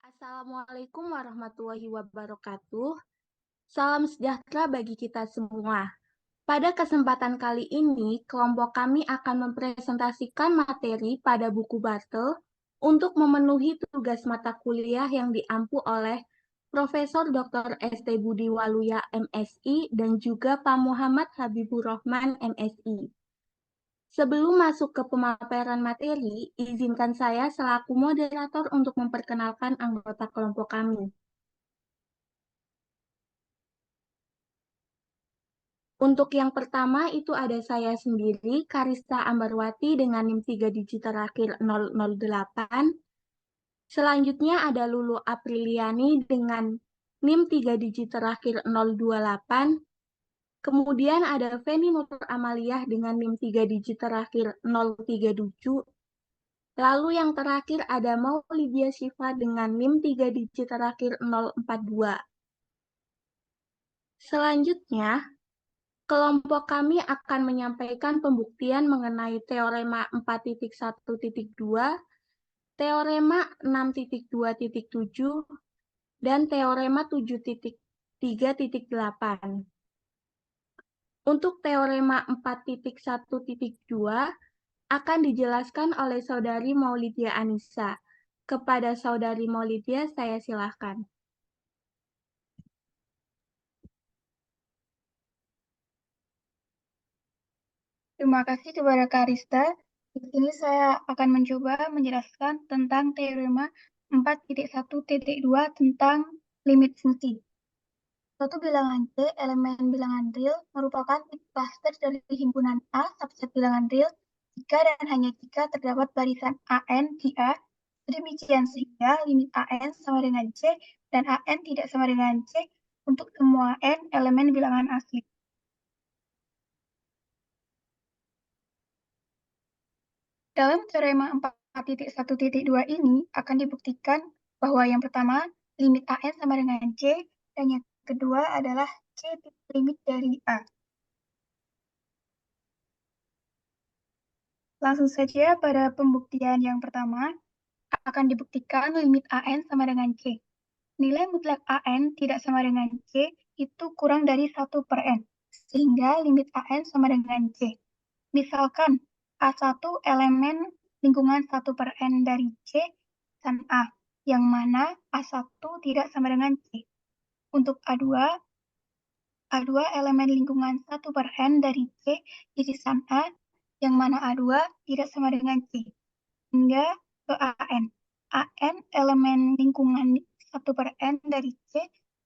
Assalamualaikum warahmatullahi wabarakatuh. Salam sejahtera bagi kita semua. Pada kesempatan kali ini, kelompok kami akan mempresentasikan materi pada buku Bartel untuk memenuhi tugas mata kuliah yang diampu oleh Profesor Dr. St. Budi Waluya MSI dan juga Pak Muhammad Habibur Rahman MSI. Sebelum masuk ke pemaparan materi, izinkan saya selaku moderator untuk memperkenalkan anggota kelompok kami. Untuk yang pertama itu ada saya sendiri, Karista Ambarwati dengan NIM 3 digit terakhir 008. Selanjutnya ada Lulu Apriliani dengan NIM 3 digit terakhir 028. Kemudian ada Feni Nur Amaliah dengan NIM 3 digit terakhir 037. Lalu yang terakhir ada Maulidia Syifa dengan NIM 3 digit terakhir 042. Selanjutnya, kelompok kami akan menyampaikan pembuktian mengenai teorema 4.1.2, teorema 6.2.7, dan teorema 7.3.8. Untuk teorema 4.1.2 akan dijelaskan oleh Saudari Maulidia Anissa. Kepada Saudari Maulidia, saya silakan. Terima kasih kepada Kak Rista. Di sini saya akan mencoba menjelaskan tentang teorema 4.1.2 tentang limit fungsi. Suatu bilangan C, elemen bilangan real, merupakan cluster dari himpunan A subset bilangan real jika dan hanya jika terdapat barisan AN di A. Demikian sehingga limit AN sama dengan C dan AN tidak sama dengan C untuk semua N elemen bilangan asli. Dalam teorema 4.1.2 ini akan dibuktikan bahwa yang pertama, limit AN sama dengan C, dan yang kedua adalah C limit dari A. Langsung saja pada pembuktian yang pertama, akan dibuktikan limit AN sama dengan C. Nilai mutlak AN tidak sama dengan C itu kurang dari 1/N, sehingga limit AN sama dengan C. Misalkan A1 elemen lingkungan 1/N dari C dan A, yang mana A1 tidak sama dengan C. Untuk A2 elemen lingkungan 1/N dari C irisan A, yang mana A2 tidak sama dengan C. Hingga ke AN. AN elemen lingkungan 1/N dari C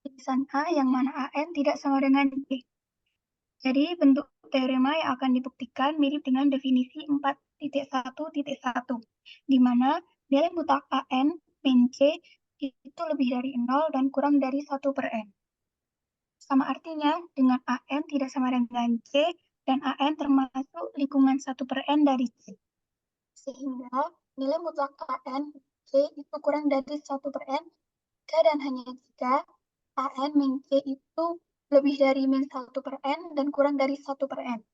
irisan A, yang mana AN tidak sama dengan C. Jadi bentuk teorema yang akan dibuktikan mirip dengan definisi 4.1.1, di mana nilai mutlak AN min C itu lebih dari 0 dan kurang dari 1/N. Sama artinya dengan AN tidak sama dengan C dan AN termasuk lingkungan 1/N dari C. Sehingga nilai mutlak AN C itu kurang dari 1/N jika dan hanya jika AN min C itu lebih dari min 1/N dan kurang dari 1/N.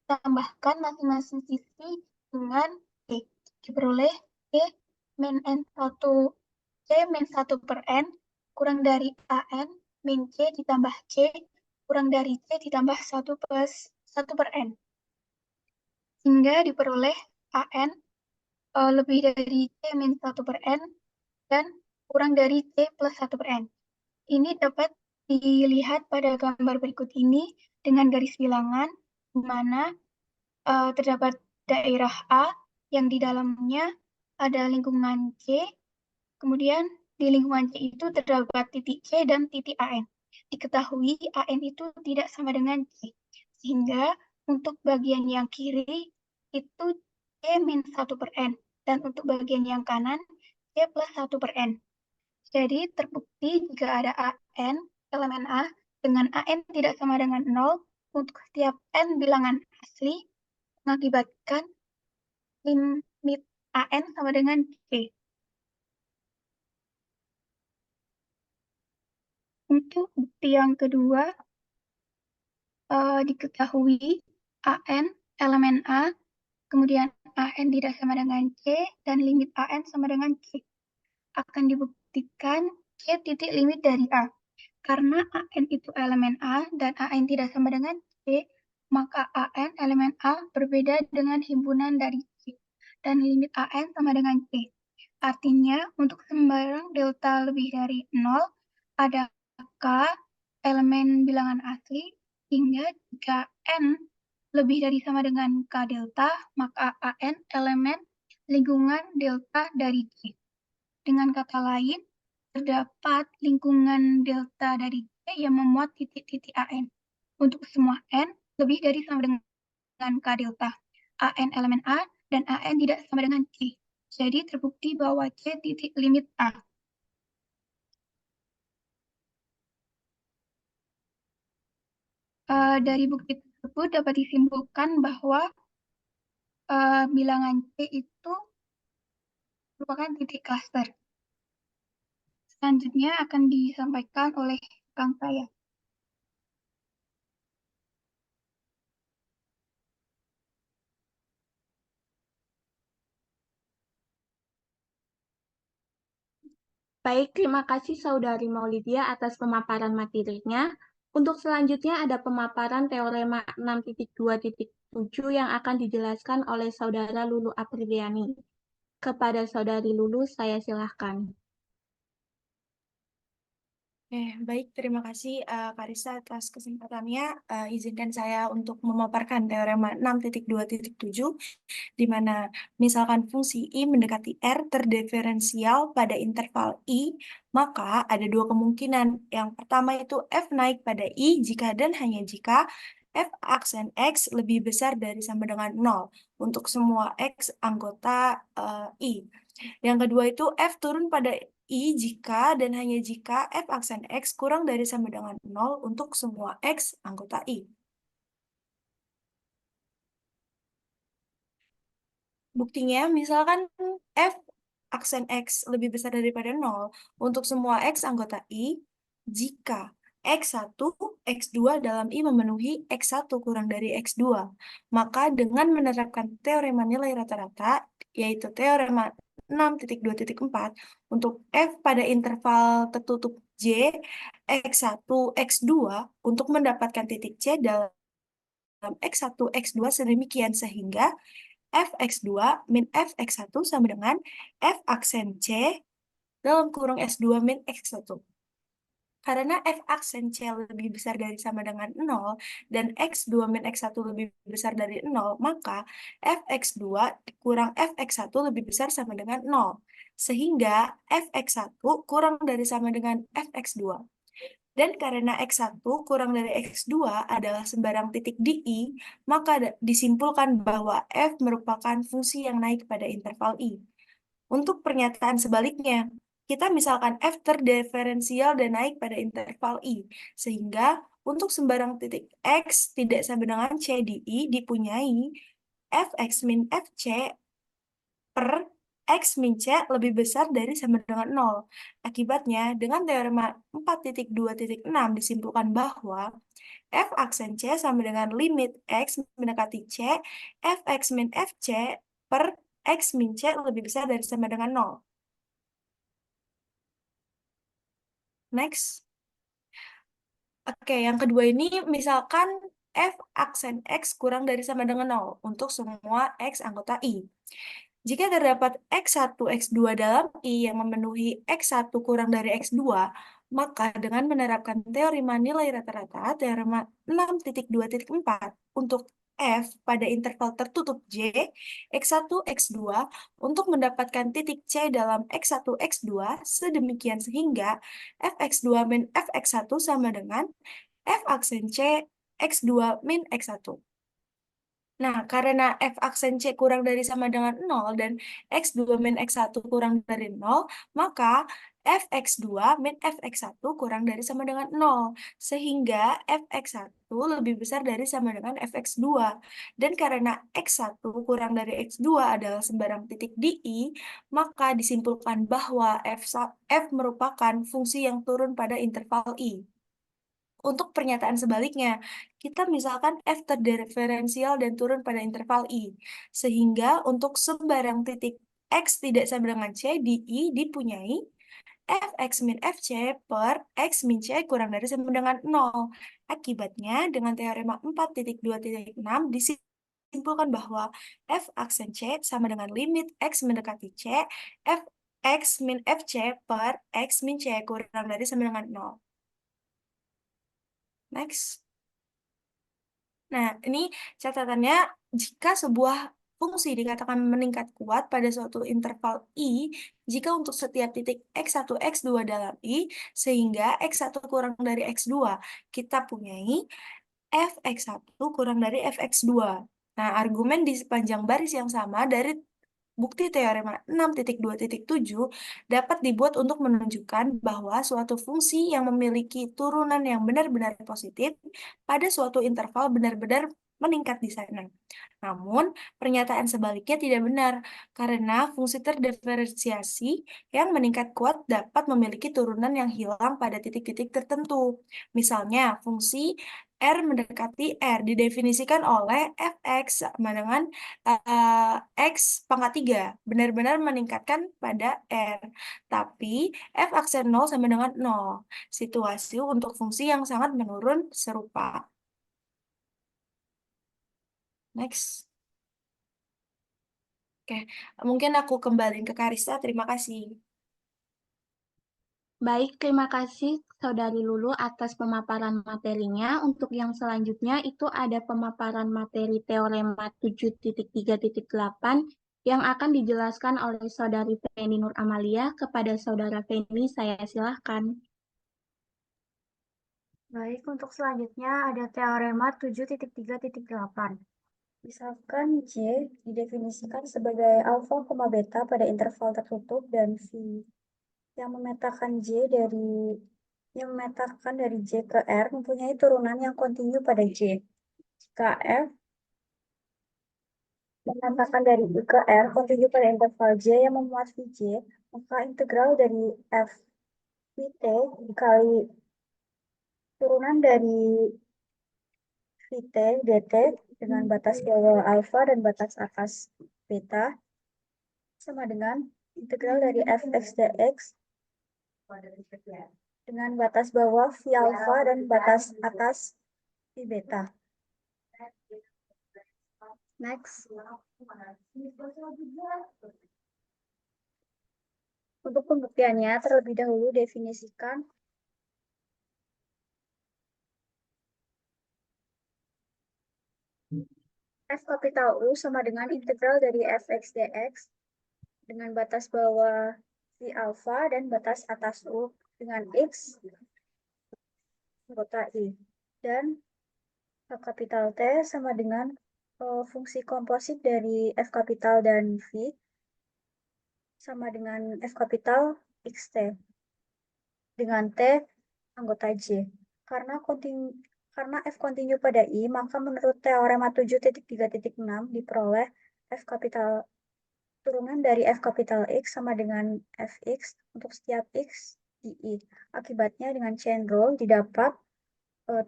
Tambahkan masing-masing sisi dengan C. Diperoleh C min N1 C min 1/N kurang dari AN min C ditambah C kurang dari C ditambah 1/N. Sehingga diperoleh AN lebih dari C min 1/N dan kurang dari C plus 1/N. Ini dapat dilihat pada gambar berikut ini dengan garis bilangan, di mana terdapat daerah A yang di dalamnya ada lingkungan C, kemudian di lingkungan C itu terdapat titik C dan titik AN. Diketahui AN itu tidak sama dengan C, sehingga untuk bagian yang kiri itu C min 1/N, dan untuk bagian yang kanan C plus 1/N. Jadi terbukti jika ada AN, elemen A, dengan AN tidak sama dengan 0, untuk setiap N bilangan asli, mengakibatkan limit AN sama dengan C. Untuk bukti yang kedua, diketahui AN elemen A kemudian AN tidak sama dengan C, dan limit AN sama dengan C. Akan dibuktikan C titik limit dari A. Karena AN itu elemen A dan AN tidak sama dengan C, maka AN elemen A berbeda dengan himpunan dari C. Dan limit AN sama dengan C. Artinya, untuk sembarang delta lebih dari 0, ada K elemen bilangan asli, hingga jika N lebih dari sama dengan K delta, maka AN elemen lingkungan delta dari C. Dengan kata lain, terdapat lingkungan delta dari C yang memuat titik-titik AN. Untuk semua N lebih dari sama dengan K delta. AN elemen A dan AN tidak sama dengan C. Jadi terbukti bahwa C titik limit A. Dari bukti tersebut dapat disimpulkan bahwa bilangan C itu merupakan titik cluster. Selanjutnya akan disampaikan oleh Kang saya. Baik, terima kasih Saudari Maulidia atas pemaparan materinya. Untuk selanjutnya ada pemaparan teorema 6.2.7 yang akan dijelaskan oleh Saudara Lulu Apriliani. Kepada Saudari Lulu, saya silahkan. Baik, terima kasih Karissa atas kesempatannya. Izinkan saya untuk memaparkan teorema 6.2.7, di mana misalkan fungsi I mendekati R terdiferensial pada interval I, maka ada dua kemungkinan. Yang pertama itu F naik pada I jika dan hanya jika F aksen X lebih besar dari sama dengan 0 untuk semua X anggota I. Yang kedua itu F turun pada I jika dan hanya jika F aksen X kurang dari sama dengan 0 untuk semua X anggota I. Buktinya, misalkan F aksen X lebih besar daripada 0 untuk semua X anggota I, jika X1, X2 dalam I memenuhi X1 kurang dari X2. Maka dengan menerapkan teorema nilai rata-rata, yaitu teorema 6.2.4, untuk F pada interval tertutup J, X1, X2, untuk mendapatkan titik C dalam X1, X2 sedemikian sehingga Fx2 min Fx1 sama dengan F aksen C dalam kurung S2 min X1. Karena F aksen C lebih besar dari sama dengan 0 dan X2 min X1 lebih besar dari 0, maka Fx2 kurang Fx1 lebih besar sama dengan 0. Sehingga Fx1 kurang dari sama dengan Fx2. Dan karena X1 kurang dari X2 adalah sembarang titik di I, maka disimpulkan bahwa F merupakan fungsi yang naik pada interval I. Untuk pernyataan sebaliknya, kita misalkan F terdiferensial dan naik pada interval I, sehingga untuk sembarang titik X tidak sama dengan C di I dipunyai Fx min Fc per X min C lebih besar dari sama dengan 0. Akibatnya, dengan teorema 4.2.6 disimpulkan bahwa F aksen C sama dengan limit X mendekati C, Fx min Fc per X min C lebih besar dari sama dengan 0. Next. Oke, yang kedua ini misalkan F aksen X kurang dari sama dengan 0 untuk semua X anggota I. Jika terdapat X1, X2 dalam I yang memenuhi X1 kurang dari X2, maka dengan menerapkan teorema nilai rata-rata, teorema 6.2.4, untuk F pada interval tertutup J, X1, X2, untuk mendapatkan titik C dalam X1, X2, sedemikian sehingga Fx2 min Fx1 sama dengan F aksen C X2 min X1. Nah, karena F aksen C kurang dari sama dengan 0 dan X2 min X1 kurang dari 0, maka Fx2 min Fx1 kurang dari sama dengan 0. Sehingga Fx1 lebih besar dari sama dengan Fx2. Dan karena X1 kurang dari X2 adalah sembarang titik di I, maka disimpulkan bahwa F merupakan fungsi yang turun pada interval I. untuk pernyataan sebaliknya, kita misalkan F terdiferensial dan turun pada interval I. Sehingga untuk sembarang titik X tidak sama dengan C di I dipunyai Fx min Fc per X min C kurang dari sama dengan 0. Akibatnya, dengan teorema 4.2.6 disimpulkan bahwa F aksen C sama dengan limit X mendekati C, Fx min Fc per X min C kurang dari sama dengan 0. Next. Nah, ini catatannya jika sebuah fungsi dikatakan meningkat kuat pada suatu interval I, jika untuk setiap titik X1, X2 dalam I, sehingga X1 kurang dari X2, kita punyai Fx1 kurang dari Fx2. Nah, argumen di sepanjang baris yang sama dari bukti teorema 6.2.7 dapat dibuat untuk menunjukkan bahwa suatu fungsi yang memiliki turunan yang benar-benar positif pada suatu interval benar-benar meningkat di sana. Namun, pernyataan sebaliknya tidak benar, karena fungsi terdiferensiasi yang meningkat kuat dapat memiliki turunan yang hilang pada titik-titik tertentu. Misalnya, fungsi R mendekati R didefinisikan oleh Fx sama dengan X pangkat 3, benar-benar meningkatkan pada R. Tapi, F aksen 0 sama dengan 0. Situasi untuk fungsi yang sangat menurun serupa. Next. Oke, mungkin aku kembali ke Karista. Terima kasih. Baik, terima kasih Saudari Lulu atas pemaparan materinya. Untuk yang selanjutnya itu ada pemaparan materi teorema 7.3.8 yang akan dijelaskan oleh Saudari Feni Nur Amalia. Kepada Saudara Feni, saya silahkan. Baik, untuk selanjutnya ada teorema 7.3.8. Misalkan J didefinisikan sebagai alfa, beta pada interval tertutup dan V yang memetakan dari J ke R mempunyai turunan yang kontinu pada J. Jika F memetakan dari I ke R kontinu pada interval J yang memuat Vj, maka integral dari F Vt dikali turunan dari Vt dt dengan batas bawah alfa dan batas atas beta sama dengan integral dari fx dx dengan batas bawah V alfa dan batas atas V beta. Next. Untuk pembuktiannya, terlebih dahulu definisikan F kapital U sama dengan integral dari fx dx dengan batas bawah V alfa dan batas atas U dengan X anggota I. Dan F kapital T sama dengan fungsi komposit dari F kapital dan V sama dengan F kapital XT dengan T anggota J. Karena F kontinu pada I, maka menurut teorema 7.3.6 diperoleh F kapital turunan dari F kapital X sama dengan Fx untuk setiap X di I. Akibatnya dengan chain rule didapat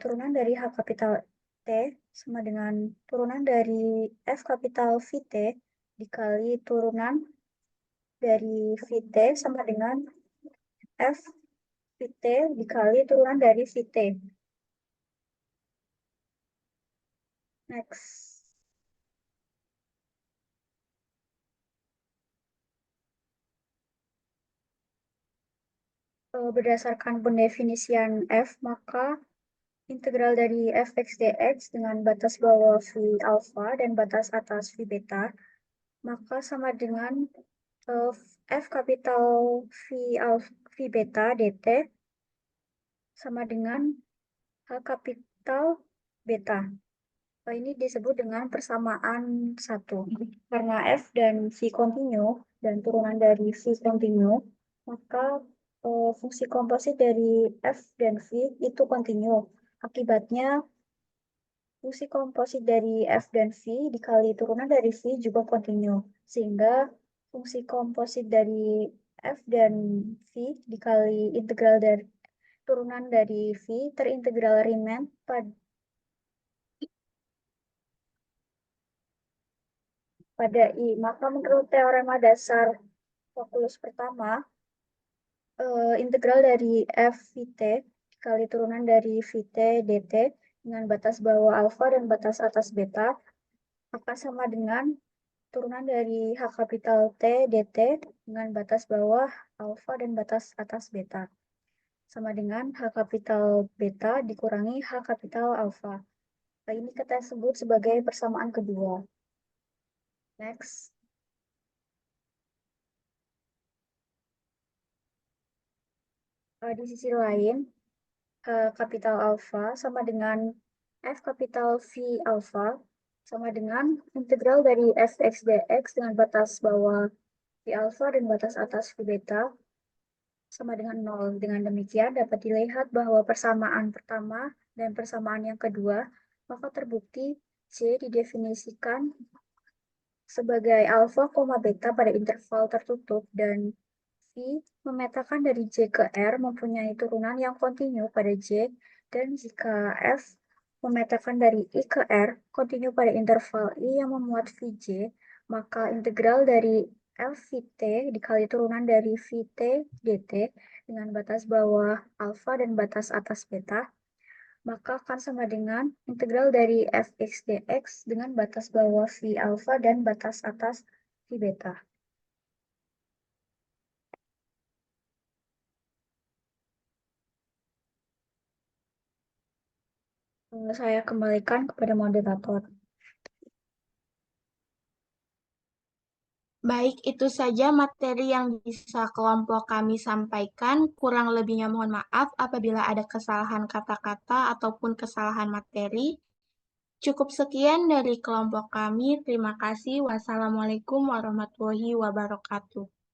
turunan dari H kapital T sama dengan turunan dari F kapital Vt dikali turunan dari Vt sama dengan F Vt dikali turunan dari Vt. Next. Berdasarkan pendefinisian F, maka integral dari fx dx dengan batas bawah V alpha dan batas atas V beta, maka sama dengan F kapital V beta dt sama dengan H kapital beta. Ini disebut dengan persamaan 1. Karena F dan V kontinu dan turunan dari V kontinu, maka fungsi komposit dari F dan V itu kontinu. Akibatnya, fungsi komposit dari F dan V dikali turunan dari V juga kontinu. Sehingga fungsi komposit dari F dan V dikali integral dari turunan dari V terintegral Riemann pada I. Maka menurut teorema dasar kalkulus pertama, integral dari f Vt dikali turunan dari Vt dt dengan batas bawah alfa dan batas atas beta akan sama dengan turunan dari H kapital T dt dengan batas bawah alfa dan batas atas beta sama dengan H kapital beta dikurangi H kapital alfa. Nah, ini kita sebut sebagai persamaan kedua. Next. Di sisi lain, kapital alfa sama dengan F kapital V alfa sama dengan integral dari fx dx dengan batas bawah V alfa dan batas atas V beta sama dengan 0. Dengan demikian dapat dilihat bahwa persamaan pertama dan persamaan yang kedua, maka terbukti C didefinisikan sebagai alfa, beta pada interval tertutup dan V memetakan dari J ke R mempunyai turunan yang kontinu pada J, dan jika F memetakan dari I ke R kontinu pada interval I yang memuat Vj, maka integral dari Lvt dikali turunan dari Vt dt dengan batas bawah alfa dan batas atas beta, maka akan sama dengan integral dari fx dx dengan batas bawah V alfa dan batas atas V beta. Saya kembalikan kepada moderator. Baik, itu saja materi yang bisa kelompok kami sampaikan. Kurang lebihnya mohon maaf apabila ada kesalahan kata-kata ataupun kesalahan materi. Cukup sekian dari kelompok kami. Terima kasih. Wassalamualaikum warahmatullahi wabarakatuh.